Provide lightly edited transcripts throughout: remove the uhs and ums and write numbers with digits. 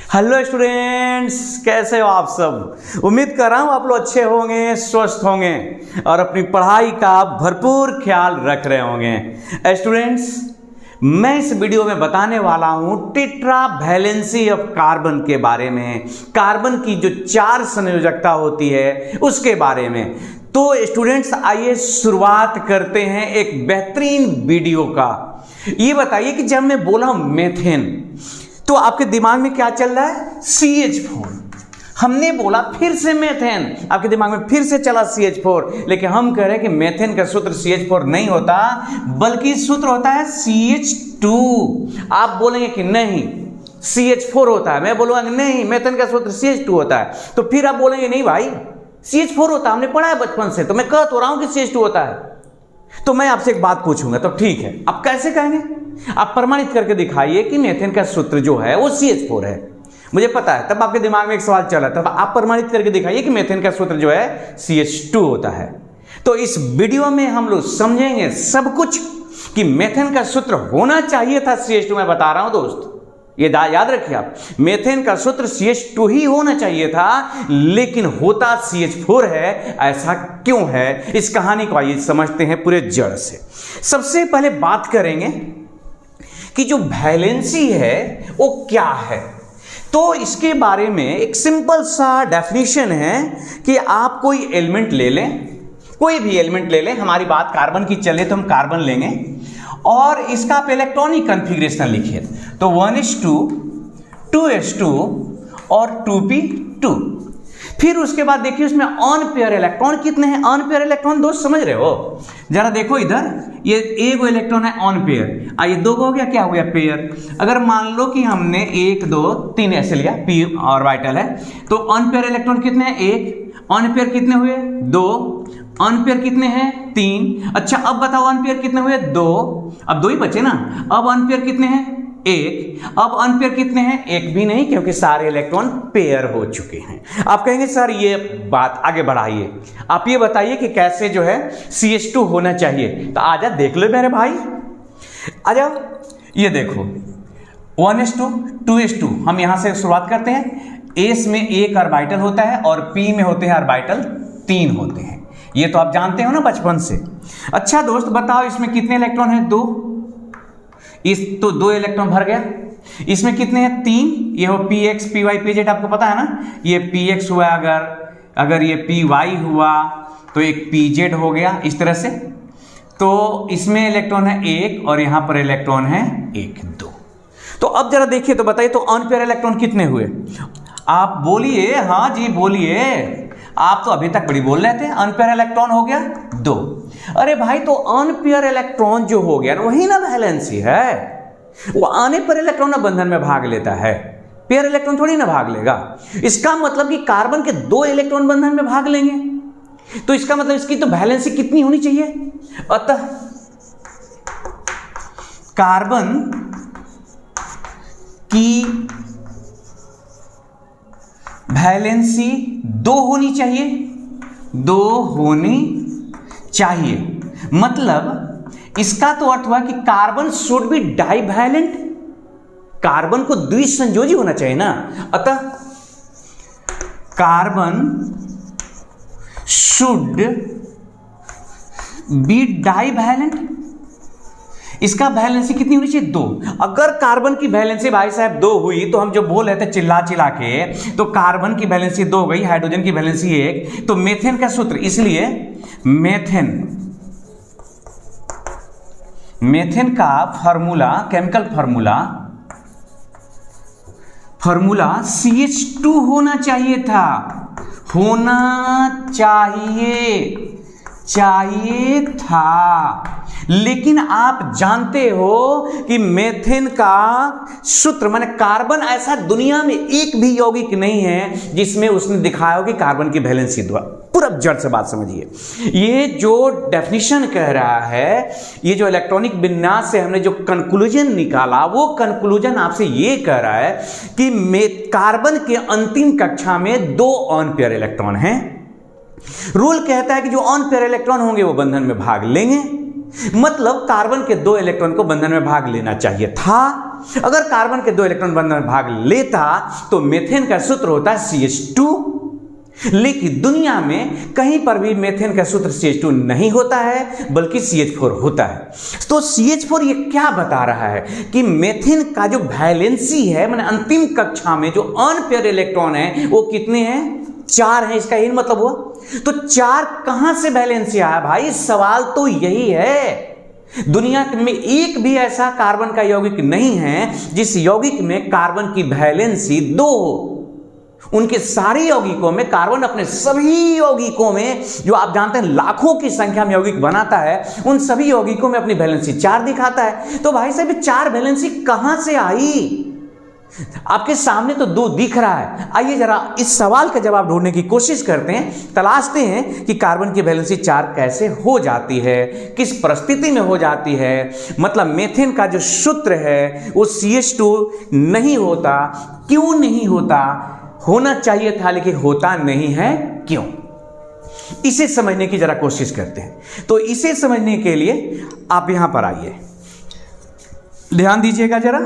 Hello students, कैसे हो आप सब। उम्मीद कर रहा हूं आप लोग अच्छे होंगे, स्वस्थ होंगे और अपनी पढ़ाई का भरपूर ख्याल रख रहे होंगे। स्टूडेंट्स, मैं इस वीडियो में बताने वाला हूं टेट्रा वैलेंसी ऑफ कार्बन के बारे में, कार्बन की जो 4 संयोजकता होती है उसके बारे में। तो स्टूडेंट्स, आइए शुरुआत करते हैं एक बेहतरीन वीडियो का। ये बताइए कि जब मैं बोला मेथेन तो आपके दिमाग में क्या चल रहा है? CH4। हमने बोला फिर से मेथेन, आपके दिमाग में फिर से चला CH4, लेकिन हम कह रहे हैं कि मेथेन का सूत्र CH4 नहीं होता, बल्कि सूत्र होता है CH2। आप बोलेंगे कि नहीं CH4 होता है, मैं बोलूंगा कि नहीं मेथेन का सूत्र CH2 होता है। तो फिर आप बोलेंगे नहीं भाई CH4 होता है, हमने पढ़ा है बचपन से, तो मैं कह तो रहा हूं कि CH2 होता है। तो मैं आपसे एक बात पूछूंगा, तो ठीक है, आप कैसे कहेंगे? आप प्रमाणित करके दिखाइए कि मेथेन का सूत्र जो है वो CH4 है। मुझे पता है, तब आपके दिमाग में एक सवाल चला, तब आप प्रमाणित करके दिखाइए कि मेथेन का सूत्र जो है CH2 होता है। तो इस वीडियो में हम लोग समझेंगे सब कुछ कि मेथेन का सूत्र होना चाहिए था CH2। मैं बता रहा हूं दोस्त, ये याद रखिए आप, मेथेन का सूत्र CH2 ही होना चाहिए था, लेकिन होता CH4 है। ऐसा क्यों है? इस कहानी को आइए समझते हैं पूरे जड़ से। सबसे पहले बात करेंगे कि जो वैलेंसी है वो क्या है। तो इसके बारे में एक सिंपल सा डेफिनेशन है कि आप कोई एलिमेंट ले लें, कोई भी एलिमेंट ले लें, हमारी बात कार्बन की चले तो हम कार्बन लेंगे, और इसका आप इलेक्ट्रॉनिक कॉन्फ़िगरेशन लिखिए। तो 1s2, 2s2 और 2p2। फिर उसके बाद देखिए उसमें अनपेयर इलेक्ट्रॉन कितने हैं। अनपेयर इलेक्ट्रॉन दोस्त समझ रहे हो? जरा देखो इधर, ये एक इलेक्ट्रॉन है अनपेयर, आइए 2 हो गया, क्या हो गया? पेयर। अगर मान लो कि हमने 1 2 3 ऐसे लिया, p ऑर्बिटल है, तो अनपेयर इलेक्ट्रॉन कितने हैं? 1। अनपेयर कितने हुए? 2। अनपेयर कितने हैं? 3। अच्छा अब बताओ अनपेयर कितने हुए? 2। अब 2 ही बचे ना। अब अनपेयर कितने हैं? 1। अब अनपेयर कितने हैं? 1 भी नहीं, क्योंकि सारे इलेक्ट्रॉन पेयर हो चुके हैं। आप कहेंगे सर ये बात आगे बढ़ाइए, आप ये बताइए कि कैसे जो है CH2 होना चाहिए। तो आजा देख लो मेरे भाई, आ जाओ। ये देखो 1s2, 2s2, हम यहां से शुरुआत करते हैं। S में 1 ऑर्बिटल होता है और P में होते हैं ऑर्बिटल 3 होते हैं। ये तो आप जानते हो ना बचपन से। अच्छा दोस्त बताओ इसमें कितने इलेक्ट्रॉन हैं? 2। इस तो 2 इलेक्ट्रॉन भर गया। इसमें कितने हैं? 3। ये हो px py pz, आपको पता है ना। ये px हुआ, अगर ये py हुआ तो एक pz हो गया, इस तरह से। तो इसमें इलेक्ट्रॉन है 1 और यहां पर इलेक्ट्रॉन है 1 2। तो अब जरा देखिए, तो बताइए तो अनपेयर इलेक्ट्रॉन कितने हुए? आप बोलिए, हाँ जी बोलिए। आप तो अभी तक बड़ी बोल रहे थे। अनपेयर इलेक्ट्रॉन हो गया 2। अरे भाई, तो अनपेयर इलेक्ट्रॉन जो हो गया वही ना वैलेंसी है। वो आने पर इलेक्ट्रॉन ना बंधन में भाग लेता है, पेयर इलेक्ट्रॉन थोड़ी ना भाग लेगा। इसका मतलब कि कार्बन के 2 इलेक्ट्रॉन बंधन में भाग लेंगे, तो इसका मतलब इसकी तो वैलेंसी कितनी होनी चाहिए? अतः कार्बन की वैलेंसी 2 होनी चाहिए, 2 होनी चाहिए। मतलब इसका तो अर्थ हुआ कि carbon should be divalent, carbon को द्विसंयोजी होना चाहिए ना। अतः कार्बन शुड बी डाइवैलेंट। इसका वैलेंसी कितनी होनी चाहिए? 2। अगर कार्बन की वैलेंसी भाई साहब 2 हुई तो हम जो बोल रहे थे चिल्ला चिल्ला के, तो कार्बन की वैलेंसी 2 हो गई, हाइड्रोजन की वैलेंसी 1, तो मेथेन का सूत्र, इसलिए मेथेन का फार्मूला, केमिकल फार्मूला CH2 होना चाहिए था, होना चाहिए था। लेकिन आप जानते हो कि मेथेन का सूत्र, माने कार्बन, ऐसा दुनिया में एक भी यौगिक नहीं है जिसमें उसने दिखाया हो कि कार्बन की वैलेंसी 2। पूरा जड़ से बात समझिए। ये जो डेफिनेशन कह रहा है, ये जो इलेक्ट्रॉनिक विन्यास से हमने जो कंक्लूजन निकाला, वो कंक्लूजन आपसे ये कह रहा है कि कार्बन के अंतिम कक्षा में 2 अनपेयर इलेक्ट्रॉन हैं। रूल कहता है कि जो अनपेयर इलेक्ट्रॉन होंगे वो बंधन में भाग लेंगे। मतलब कार्बन के 2 इलेक्ट्रॉन को बंधन में भाग लेना चाहिए था। अगर कार्बन के 2 इलेक्ट्रॉन बंधन में भाग लेता तो मीथेन का सूत्र होता है CH2, लेकिन दुनिया में कहीं पर भी मीथेन का सूत्र CH2 नहीं होता है बल्कि CH4 होता है। तो CH4 ये क्या बता रहा है कि मीथेन का जो वैलेंसी है, माने अंतिम कक्षा में जो अनपेयर इलेक्ट्रॉन है वो कितने हैं? 4 हैं। इसका यही मतलब हुआ। तो 4 कहां से वैलेंसी आया भाई? सवाल तो यही है। दुनिया में एक भी ऐसा कार्बन का यौगिक नहीं है जिस यौगिक में कार्बन की वैलेंसी 2 हो। उनके सारे यौगिकों में कार्बन अपने सभी यौगिकों में, जो आप जानते हैं लाखों की संख्या में यौगिक बनाता है, उन सभी यौगिकों में अपनी वैलेंसी 4 दिखाता है। तो भाई साहब 4 वैलेंसी कहां से आई? आपके सामने तो 2 दिख रहा है। आइए जरा इस सवाल का जवाब ढूंढने की कोशिश करते हैं, तलाशते हैं कि कार्बन की वैलेंसी 4 कैसे हो जाती है, किस परिस्थिति में हो जाती है। मतलब मीथेन का जो सूत्र है वो CH2 नहीं होता। क्यों नहीं होता? होना चाहिए था लेकिन होता नहीं है, क्यों? इसे समझने की जरा कोशिश करते हैं। तो इसे समझने के लिए आप यहां पर आइए, ध्यान दीजिएगा जरा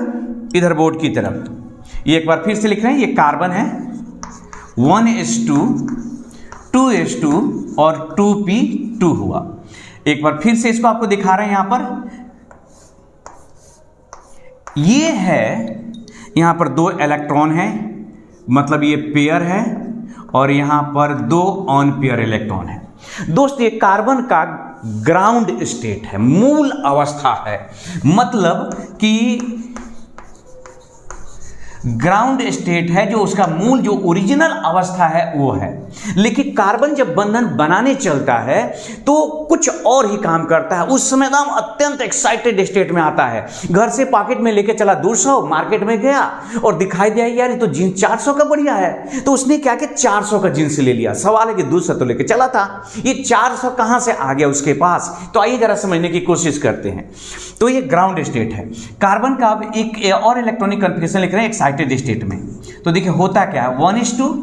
इधर बोर्ड की तरफ। ये एक बार फिर से लिख रहे हैं, ये कार्बन है 1s2 2s2 और 2p2 हुआ। एक बार फिर से इसको आपको दिखा रहे हैं। यहां पर ये है, यहां पर 2 इलेक्ट्रॉन है, मतलब ये पेयर है, और यहां पर 2 अनपेयर इलेक्ट्रॉन है। दोस्त ये कार्बन का ग्राउंड स्टेट है, मूल अवस्था है। मतलब कि ग्राउंड स्टेट है, जो उसका मूल जो ओरिजिनल अवस्था है वो है। लेकिन कार्बन जब बंधन बनाने चलता है तो कुछ और ही काम करता है। उस समय एकदम अत्यंत एक्साइटेड स्टेट में आता है। घर से पॉकेट में लेके चला 200, मार्केट में गया और दिखाई दिया यार ये तो जींस 400 का बढ़िया है, तो उसने क्या किया 400 का जींस ले लिया। सवाल है कि 200 तो लेके चला था, ये 400 कहां से आ गया उसके पास? तो आइए जरा समझने की कोशिश करते हैं। तो ये ग्राउंड स्टेट है। कार्बन का अब एक और इलेक्ट्रॉनिक कॉन्फ़िगरेशन लिख रहे हैं एक्साइटेड स्टेट में। तो देखिए होता क्या है, 1s2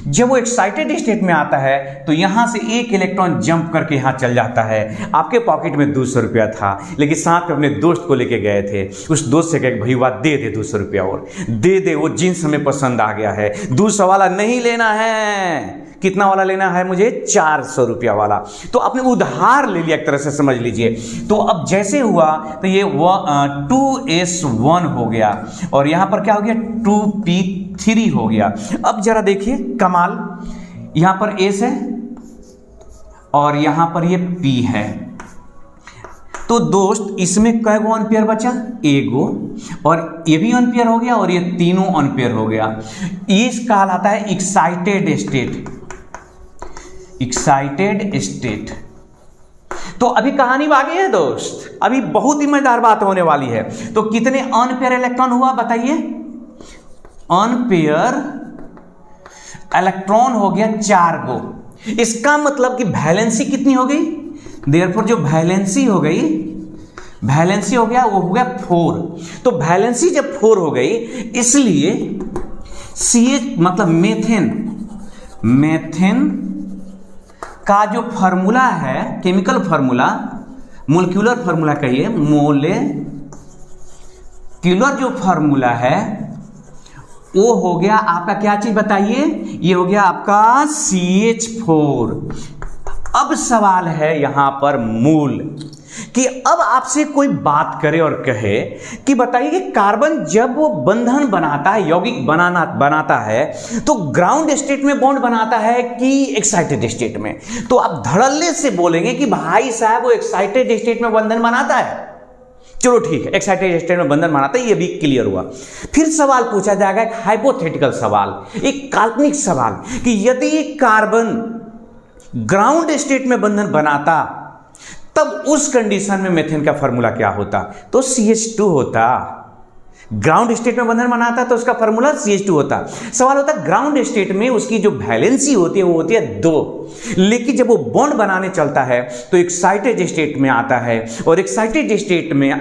जब वो एक्साइटेड स्टेट में आता है तो यहां से एक इलेक्ट्रॉन जंप करके यहां चल जाता है। आपके पॉकेट में 200 रुपया था, लेकिन साथ में अपने दोस्त को लेके गए थे। उस दोस्त से कहे भैया दे दे 200 रुपया और दे दे, वो जींस हमें पसंद आ गया है, 200 वाला नहीं लेना है। कितना वाला लेना है मुझे? 400 रुपया वाला। तो आपने उधार ले लिया, एक तरह से समझ लीजिए। तो अब जैसे हुआ तो ये 2s1 हो गया और यहां पर क्या हो गया 2p3 हो गया। अब जरा देखिए कमाल, यहां पर s है और यहां पर ये p है। तो दोस्त इसमें कै गो अनपेयर बचा? एगो, और ये भी अनपेयर हो गया और ये तीनों अनपेयर हो गया। ये कहलाता है एक्साइटेड स्टेट। Excited state. तो अभी कहानी बाकी है दोस्त, अभी बहुत ही मजेदार बात होने वाली है। तो कितने अनपेयर इलेक्ट्रॉन हुआ बताइए? अनपेयर इलेक्ट्रॉन हो गया 4 गो। इसका मतलब कि वैलेंसी कितनी हो गई? देयरफॉर जो वैलेंसी हो गई, वैलेंसी हो गया वो हो गया 4। तो वैलेंसी जब 4 हो गई, इसलिए CH मतलब मेथेन का जो फार्मूला है, केमिकल फार्मूला, मोलिक्यूलर फार्मूला कहिए, मोलिक्यूलर जो फार्मूला है वो हो गया आपका क्या चीज बताइए? ये हो गया आपका CH4। अब सवाल है यहां पर मूल कि अब आपसे कोई बात करे और कहे कि बताइए कि कार्बन जब वो बंधन बनाता है, यौगिक बनाता है, तो ग्राउंड स्टेट में बॉन्ड बनाता है कि एक्साइटेड स्टेट में? तो आप धड़ल्ले से बोलेंगे कि भाई साहब वो एक्साइटेड स्टेट में बंधन बनाता है। चलो ठीक है, एक्साइटेड स्टेट में बंधन बनाता है, ये भी क्लियर हुआ। फिर सवाल पूछा जाएगा, एक हाइपोथेटिकल सवाल, एक काल्पनिक सवाल, कि यदि कार्बन ग्राउंड स्टेट में बंधन बनाता तब उस कंडीशन में मेथेन का फार्मूला क्या होता? तो CH2 होता। ग्राउंड स्टेट में बंधन बनाता तो उसका फार्मूला CH2 होता। सवाल होता है ग्राउंड स्टेट में उसकी जो वैलेंसी होती है वो होती है 2, लेकिन जब वो बॉन्ड बनाने चलता है तो एक्साइटेड स्टेट में आता है, और एक्साइटेड स्टेट में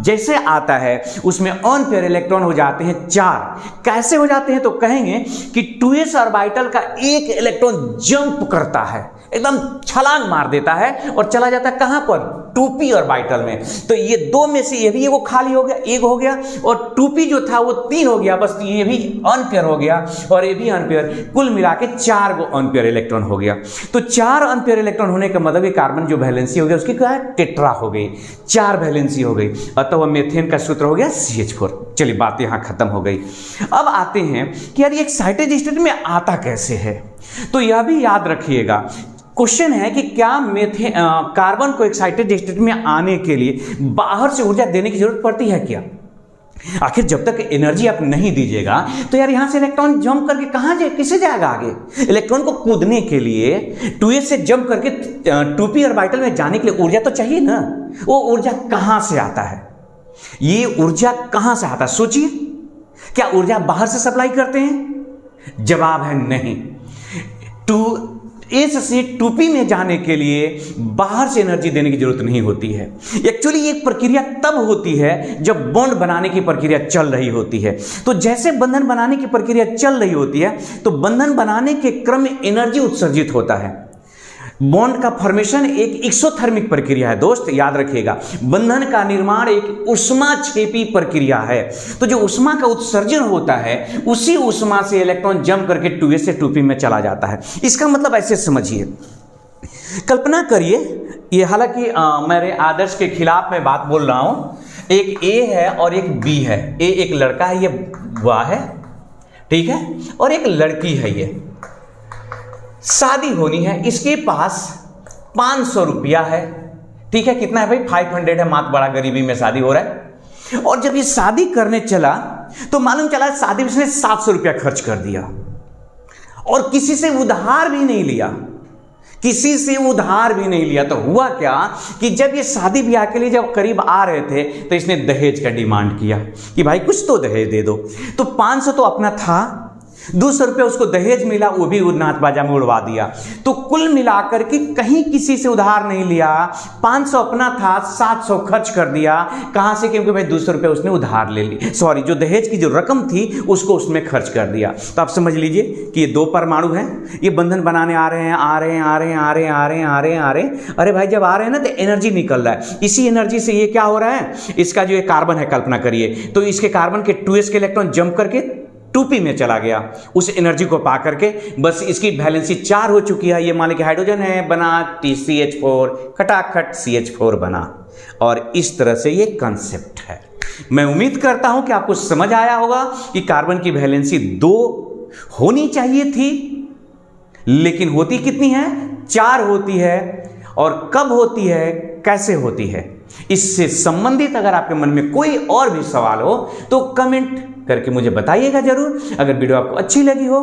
जैसे आता है उसमें अनपेयर इलेक्ट्रॉन हो जाते हैं 4। कैसे हो जाते हैं? तो कहेंगे कि 2s ऑर्बिटल का एक इलेक्ट्रॉन जंप करता है, एकदम छलांग मार देता है और चला जाता है कहां पर? 2p ऑर्बिटल में। तो ये दो में से ये भी वो खाली हो गया, एक हो गया, और 2p जो था वो 3 हो गया, बस ये भी अनपेयर हो गया और ये भी अनपेयर, कुल मिला के 4 गो अनपेयर इलेक्ट्रॉन हो गया। तो 4 अनपेयर इलेक्ट्रॉन होने का मतलब ये कार्बन जो वैलेंसी हो गया उसकी क्या है, टेट्रा हो गई, 4 वैलेंसी हो गई, अतः वह मीथेन का सूत्र हो गया CH4। चलिए बात यहां खत्म हो गई। अब आते हैं कि यार ये एक्साइटेड स्टेट में आता कैसे है, तो यह भी याद रखिएगा। क्वेश्चन है कि क्या कार्बन को एक्साइटेड स्टेट में आने के लिए बाहर से ऊर्जा देने की जरूरत पड़ती है क्या? आखिर जब तक एनर्जी आप नहीं दीजिएगा तो यार यहां से इलेक्ट्रॉन जंप करके कहां जाए, किसे जाएगा आगे? इलेक्ट्रॉन को कूदने के लिए 2s से जंप करके 2p ऑर्बिटल में जाने के लिए ऊर्जा तो चाहिए ना। वो ऊर्जा कहां से आता है? ये ऊर्जा कहां से आता है सोचिए। क्या ऊर्जा बाहर से सप्लाई करते हैं? जवाब है नहीं। 2s से 2p में जाने के लिए बाहर से एनर्जी देने की जरूरत नहीं होती है। एक्चुअली एक प्रक्रिया तब होती है जब बॉन्ड बनाने की प्रक्रिया चल रही होती है। तो जैसे बंधन बनाने की प्रक्रिया चल रही होती है तो बंधन बनाने के क्रम में एनर्जी उत्सर्जित होता है। बॉन्ड का फॉर्मेशन एक एक्सोथर्मिक प्रक्रिया है दोस्त, याद रखिएगा। बंधन का निर्माण एक ऊष्माक्षेपी प्रक्रिया है। तो जो ऊष्मा का उत्सर्जन होता है उसी ऊष्मा से इलेक्ट्रॉन जंप करके 2s से 2p में चला जाता है। इसका मतलब ऐसे समझिए, कल्पना करिए, ये हालांकि मेरे आदर्श के खिलाफ मैं बात बोल रहा हूं। एक A है और एक B है। A एक लड़का है, ये वह है, ठीक है, और एक लड़की है। ये शादी होनी है, इसके पास 500 रुपया है, ठीक है। कितना है भाई? 500 है, मात्र बड़ा गरीबी में शादी हो रहा है। और जब ये शादी करने चला तो मालूम चला शादी में इसने 700 रुपया खर्च कर दिया और किसी से उधार भी नहीं लिया, किसी से उधार भी नहीं लिया। तो हुआ क्या कि जब ये शादी ब्याह के लिए जब करीब आ रहे थे तो इसने दहेज का डिमांड किया कि भाई कुछ तो दहेज दे दो। तो 500 तो अपना था, 200 रुपये उसको दहेज मिला, वो भी नाच बाजा में उड़वा दिया। तो कुल मिलाकर के कहीं किसी से उधार नहीं लिया, 500 अपना था, 700 खर्च कर दिया। कहां से? क्योंकि भाई 200 रुपये उसने उधार ले ली, सॉरी, जो दहेज की जो रकम थी उसको उसमें खर्च कर दिया। तो आप समझ लीजिए कि ये 2 परमाणु हैं, ये बंधन बनाने आ रहे हैं, आ रहे हैं, आ रहे हैं, आ रहे हैं, आ रहे हैं, आ रहे हैं, आ रहे हैं। अरे भाई जब आ रहे हैं ना तो एनर्जी निकल रहा है। इसी एनर्जी से ये क्या हो रहा है, इसका जो ये कार्बन है, कल्पना करिए, तो इसके कार्बन के 2s के इलेक्ट्रॉन जंप करके 2p में चला गया। उस एनर्जी को पा करके बस इसकी वैलेंसी 4 हो चुकी है। ये मान लीजिए हाइड्रोजन है, बना TCH4, खटाखट CH4 बना। और इस तरह से ये कंसेप्ट है। मैं उम्मीद करता हूं कि आपको समझ आया होगा कि कार्बन की वैलेंसी 2 होनी चाहिए थी, लेकिन होती कितनी है? 4 होती है। और कब होती है, कैसे होती है, इससे संबंधित अगर आपके मन में कोई और भी सवाल हो तो कमेंट करके मुझे बताइएगा जरूर। अगर वीडियो आपको अच्छी लगी हो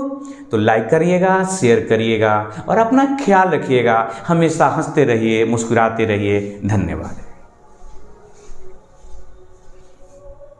तो लाइक करिएगा, शेयर करिएगा और अपना ख्याल रखिएगा। हमेशा हंसते रहिए, मुस्कुराते रहिए। धन्यवाद।